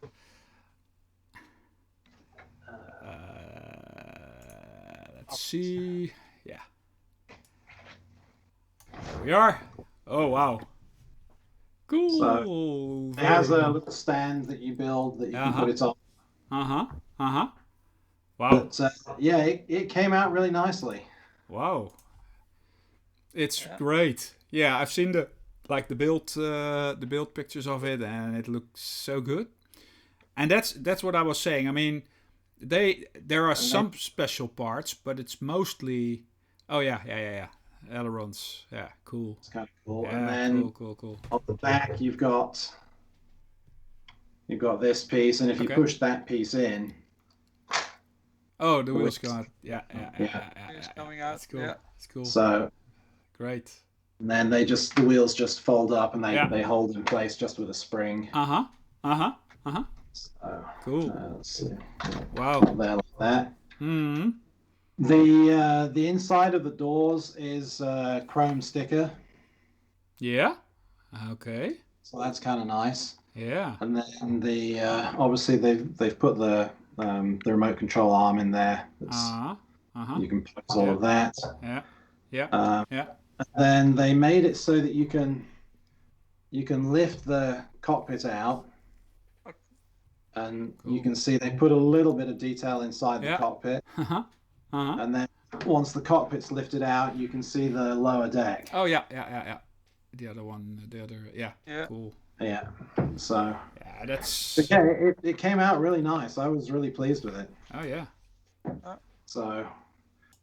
Let's see. Yeah, there we are. Oh wow, cool. So, it has a little stand that you build that you can put it on. Wow. But it came out really nicely. Wow. It's great. Yeah, I've seen the build pictures of it, and it looks so good. And that's what I was saying. I mean, there are some special parts, but it's mostly ailerons. Yeah, cool. It's kind of cool. Yeah, And then cool. on the back you've got this piece, and if you push that piece in. Oh, the wheels gone. Yeah. It's coming out. That's cool. Yeah. It's cool. So Great. and then the wheels just fold up and they hold in place just with a spring. Uh-huh. So, Cool. let's see. Wow. There like that. Hmm. The inside of the doors is chrome sticker, Yeah. Okay. so that's kind of nice. Yeah. And then the obviously they've put the remote control arm in there. You can place all of that. Yeah. Yeah. And then they made it so that you can lift the cockpit out, and you can see they put a little bit of detail inside the cockpit. And then once the cockpit's lifted out, you can see the lower deck. Oh yeah. The other one, yeah. Cool. Yeah. So Yeah, that's. but yeah, it came out really nice. I was really pleased with it. Oh yeah. So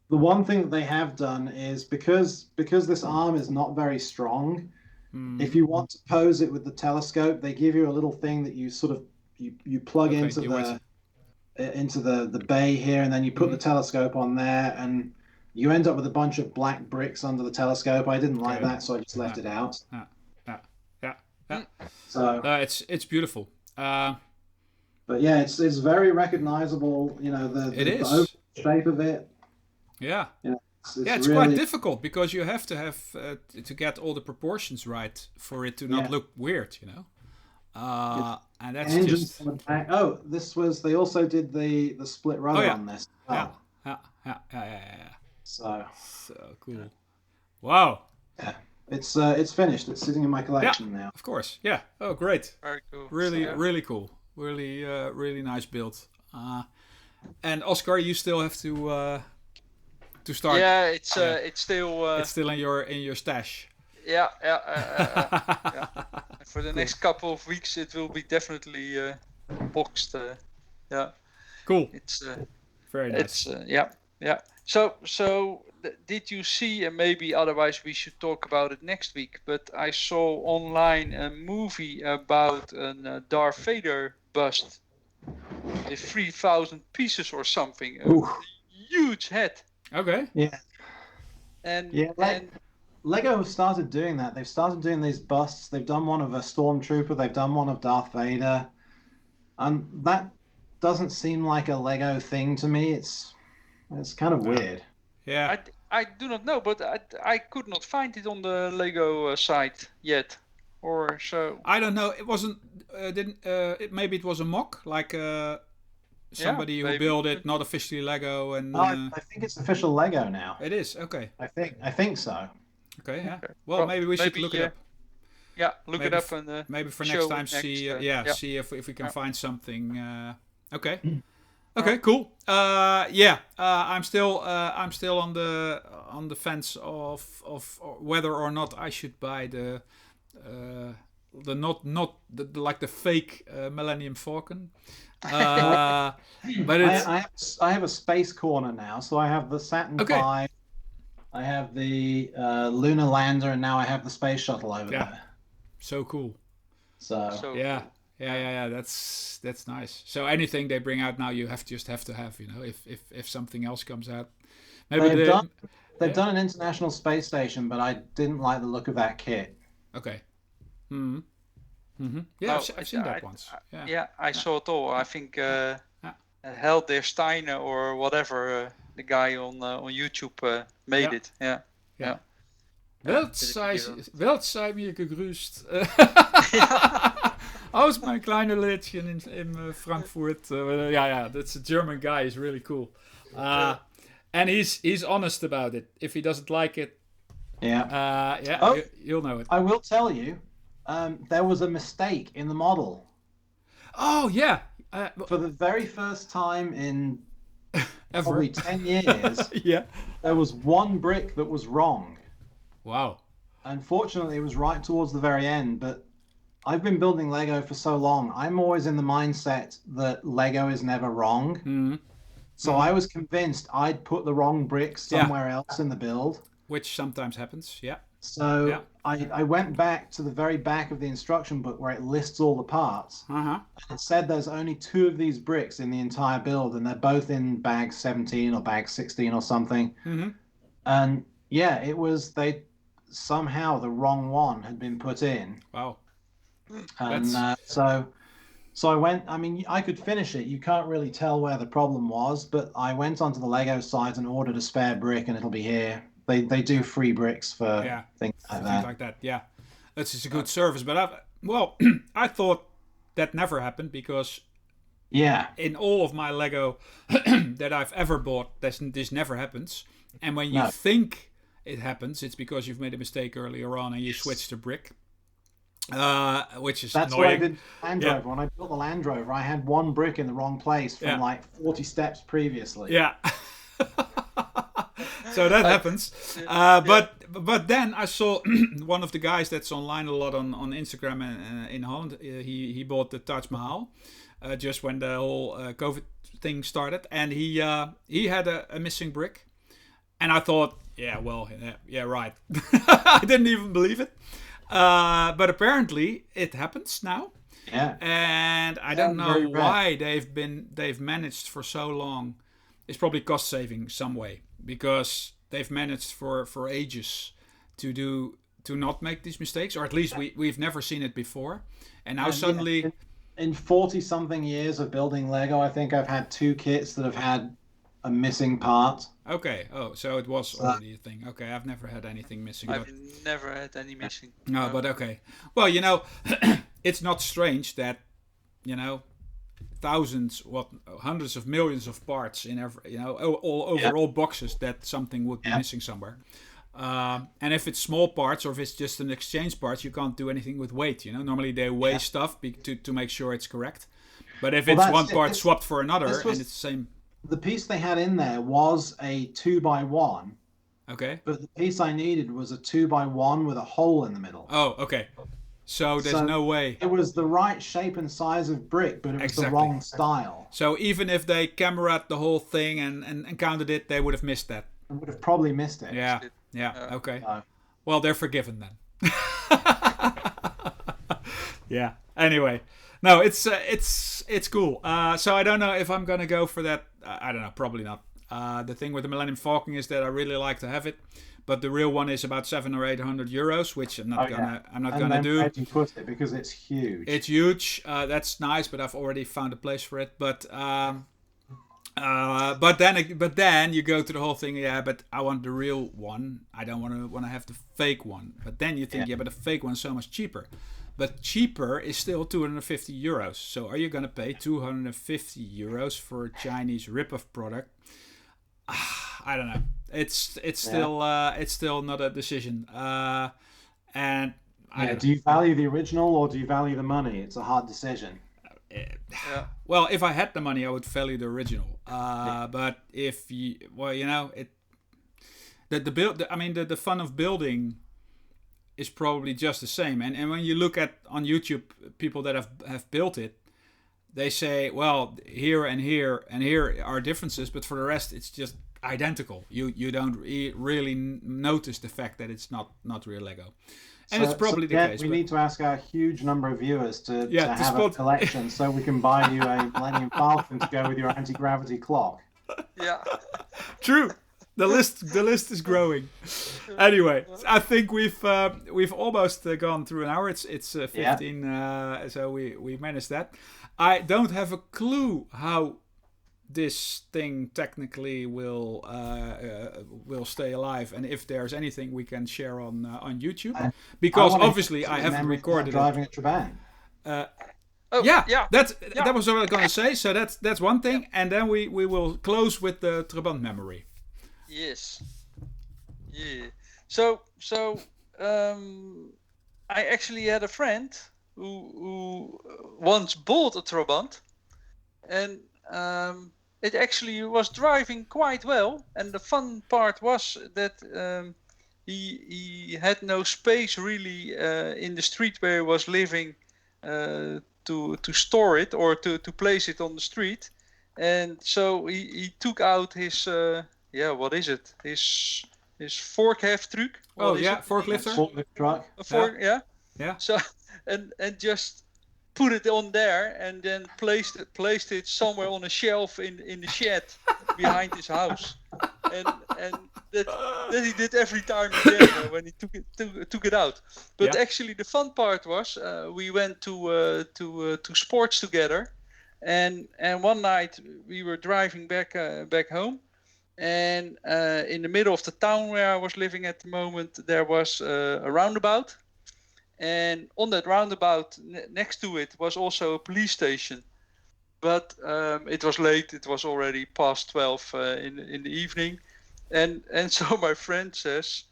the one thing that they have done is because this arm is not very strong, if you want to pose it with the telescope, they give you a little thing that you you plug into the bay here, and then you put the telescope on there, and you end up with a bunch of black bricks under the telescope. I didn't like that, so I just left it out. Yeah. So it's beautiful. But yeah, it's very recognizable. You know, the overall shape of it. Yeah. It's it's really quite difficult because you have to get all the proportions right for it to not look weird, you know. And that's engines just. on the back. Oh, they also did the split rudder on this. Yeah. So cool. Wow. Yeah, it's finished. It's sitting in my collection now. Of course. Yeah. Oh, great. Very cool. Really cool. Really nice build. And Oscar, you still have to start. Yeah, it's still. It's still in your stash. Yeah. For the next couple of weeks, it will be definitely boxed. Yeah. Cool. It's very nice. So did you see? And maybe otherwise we should talk about it next week. But I saw online a movie about a Darth Vader bust, with 3,000 pieces or something. A huge head. Okay. Yeah. And Lego have started doing that. They've started doing these busts. They've done one of a stormtrooper. They've done one of Darth Vader. And that doesn't seem like a Lego thing to me. It's kind of weird. Yeah. I do not know, but I could not find it on the Lego site yet, or so. I don't know. It wasn't. Maybe it was a mock, like somebody who built it, not officially Lego. And I think it's official Lego now. It is. Okay. I think so. Okay. Yeah. Well, maybe we should look it up. Yeah, look it up and maybe for next time see if we can find something. Okay. Okay, cool. I'm still on the fence of whether or not I should buy the fake Millennium Falcon. But it's I have a space corner now, so I have the Saturn V, I have the lunar lander, and now I have the space shuttle over there. So cool. So yeah. Yeah, that's nice. So anything they bring out now, you have to have. You know, if something else comes out, maybe they've done an International Space Station, but I didn't like the look of that kit. Okay. Yeah, I've seen that once. I saw it all. I think Held der Steine or whatever the guy on YouTube made it. Yeah. Welt sei mir gegrüßt. Aus mein kleiner Lädchen in Frankfurt. That's a German guy. He's really cool. And he's honest about it. If he doesn't like it, you'll know it. I will tell you, there was a mistake in the model. Oh, yeah. For the very first time in probably 10 years, there was one brick that was wrong. Wow. Unfortunately, it was right towards the very end, but I've been building Lego for so long. I'm always in the mindset that Lego is never wrong. Mm-hmm. So I was convinced I'd put the wrong brick somewhere else in the build. Which sometimes happens, yeah. So I went back to the very back of the instruction book where it lists all the parts. Uh-huh. It said there's only 2 of these bricks in the entire build, and they're both in bag 17 or bag 16 or something. Mm-hmm. And it was somehow the wrong one had been put in. Wow. And so I went, I could finish it. You can't really tell where the problem was, but I went onto the Lego site and ordered a spare brick, and it'll be here. They do free bricks for things like that. Yeah. That's just a good service. But I thought that never happened because in all of my Lego that I've ever bought, this never happens. And when you think it happens, it's because you've made a mistake earlier on and you switched to brick. Which is That's annoying. what I did with Land Rover. When I built the Land Rover, I had one brick in the wrong place from like 40 steps previously. Yeah. So that happens. But then I saw one of the guys that's online a lot on Instagram in Holland. He bought the Taj Mahal just when the whole COVID thing started, and he had a missing brick, and I thought, right. I didn't even believe it. But apparently it happens now. Yeah. And I don't Sounds very know rare. why they've managed for so long. It's probably cost saving some way, because they've managed for ages to not make these mistakes, or at least we've never seen it before. And now And yeah, suddenly, in 40 something years of building Lego, I think I've had 2 kits that have had a missing part. okay, oh, so it was So already a thing. Okay, I've never had anything missing, but I've never had any missing. no, but okay. Well, it's not strange that, thousands, hundreds of millions of parts in every, all over yeah, all boxes, that something would be yeah, missing somewhere. And if it's small parts, or if it's just an exchange parts, you can't do anything with weight. Normally they weigh yeah. stuff to make sure it's correct. But if Well, it's that's one it. part swapped for another This and was it's the same, the piece they had in there was a 2x1, okay. but the piece I needed was a 2x1 with a hole in the middle. Oh, okay. So there's So no way. it was the right shape and size of brick, but it was the Exactly. wrong style. So even if they camera'd the whole thing and counted it, they would have missed that. I would have probably missed it. Yeah. Okay. So, Well, they're forgiven then. Yeah. Anyway, no, it's cool. So I don't know if I'm gonna go for that. I don't know. Probably not. The thing with the Millennium Falcon is that I really like to have it, but the real one is about 700 or 800 euros, which I'm not gonna and gonna then do. where do you put it? Because it's huge. It's huge. That's nice, but I've already found a place for it. But then you go to the whole thing. Yeah, but I want the real one. I don't want to have the fake one. But then you think, yeah, but the fake one's so much cheaper. But cheaper is still 250 euros. So are you gonna pay 250 euros for a Chinese rip-off product? I don't know. It's still not a decision. And I don't Do you value the original or do you value the money? It's a hard decision. Yeah. Well, if I had the money, I would value the original. But if you, the fun of building is probably just the same. And when you look at on YouTube people that have built it, they say, well, here and here and here are differences, but for the rest, it's just identical. You don't really notice the fact that it's not real Lego. And it's probably the case. We need to ask our huge number of viewers to have spot a collection so we can buy you a Millennium Falcon to go with your anti-gravity clock. Yeah. True. The list is growing. Anyway, I think we've almost gone through an hour. It's 15, so we managed that. I don't have a clue how this thing technically will stay alive, and if there's anything we can share on YouTube, because obviously I haven't recorded driving a Trabant. That was what I was going to say. So that's one thing, and then we will close with the Trabant memory. Yes. Yeah. So I actually had a friend who once bought a Trabant, and it actually was driving quite well. And the fun part was that he had no space really in the street where he was living to store it or to place it on the street. And so he took out his what is it? His forkheftruck. Forklifter. Forklift truck. Yeah. So and just put it on there and then placed it somewhere on a shelf in the shed behind his house. And that he did every time again when he took it out. But actually the fun part was we went to sports together, and one night we were driving back home, and in the middle of the town where I was living at the moment there was a roundabout, and on that roundabout next to it was also a police station. But it was late. It was already past 12 in the evening, and so my friend says,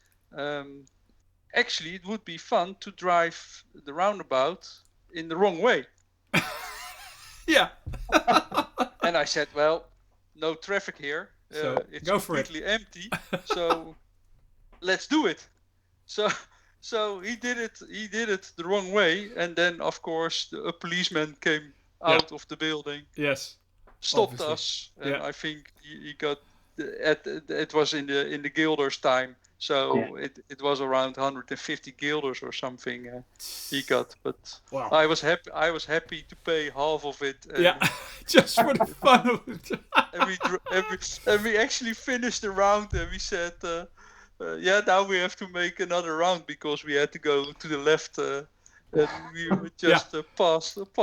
actually, it would be fun to drive the roundabout in the wrong way. Yeah. And I said, well, no traffic here. So it's go for completely empty. So let's do it. So he did it the wrong way, and then of course a policeman came out of the building. Yes. Stopped Obviously. us, and I think he got it was in the guilders time, so Yeah. it was around 150 guilders or something he got. But Wow. I was happy to pay half of it. And, Yeah, just for the fun of it. and we actually finished the round, and we said, now we have to make another round because we had to go to the left. And we were just past it.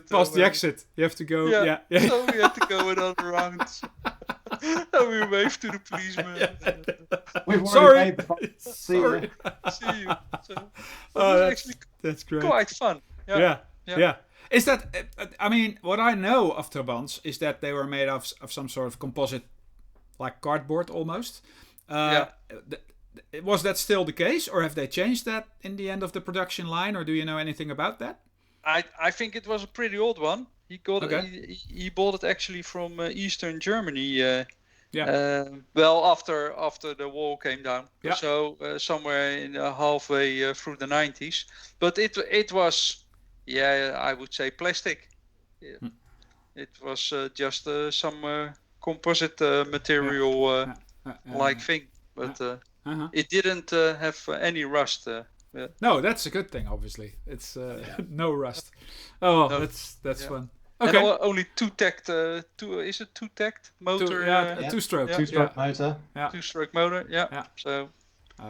Past the exit. You have to go. Yeah. So we had to go another round. And we waved to the policeman. We've already Sorry. paid the fine. See Sorry. ya. See you. So, That's great. quite fun. Yeah. Is that? I mean, what I know of turbans is that they were made of some sort of composite, like cardboard almost. Was that still the case, or have they changed that in the end of the production line, or do you know anything about that? I think it was a pretty old one. He got he bought it actually from Eastern Germany. Well, after the wall came down, so somewhere in halfway through the 90s. But it was, I would say plastic. Yeah. It was just some composite material like thing, but it didn't have any rust. No, that's a good thing. Obviously, it's no rust. Oh, No. that's fun. And Okay. only two-tact. Is it two-tact motor? Two-stroke. Two-stroke motor. Yeah. Two-stroke motor. Yeah. Yeah. So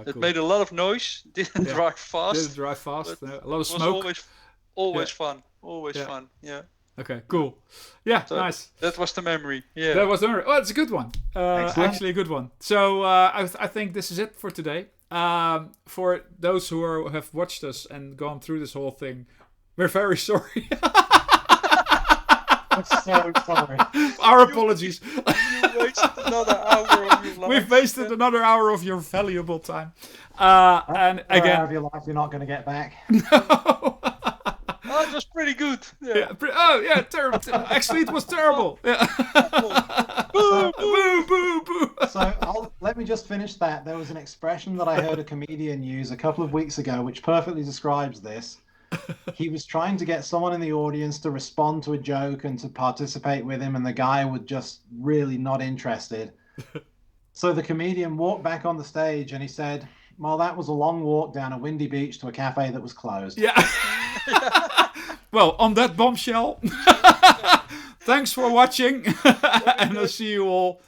it Cool. made a lot of noise. Didn't drive fast. Didn't drive fast. but A lot of it was smoke. always fun. Always fun. Yeah. Okay. Cool. Yeah. So Nice. That was the memory. Yeah. That was the memory. Oh, it's a good one. Actually, a good one. So I think this is it for today. For those who have watched us and gone through this whole thing, we're very sorry. I'm so sorry. Our apologies. You wasted another hour of your life. We've wasted another hour of your valuable time. And Hour again, of your life you're not going to get back. no. Oh, it was pretty good. Yeah. Terrible. Actually, it was terrible. Yeah. Boo, Boo, boo, boo. So let me just finish that. There was an expression that I heard a comedian use a couple of weeks ago, which perfectly describes this. He was trying to get someone in the audience to respond to a joke and to participate with him, and the guy was just really not interested. So the comedian walked back on the stage and he said, "Well, that was a long walk down a windy beach to a cafe that was closed." Yeah. Well, on that bombshell, thanks for watching, and I'll see you all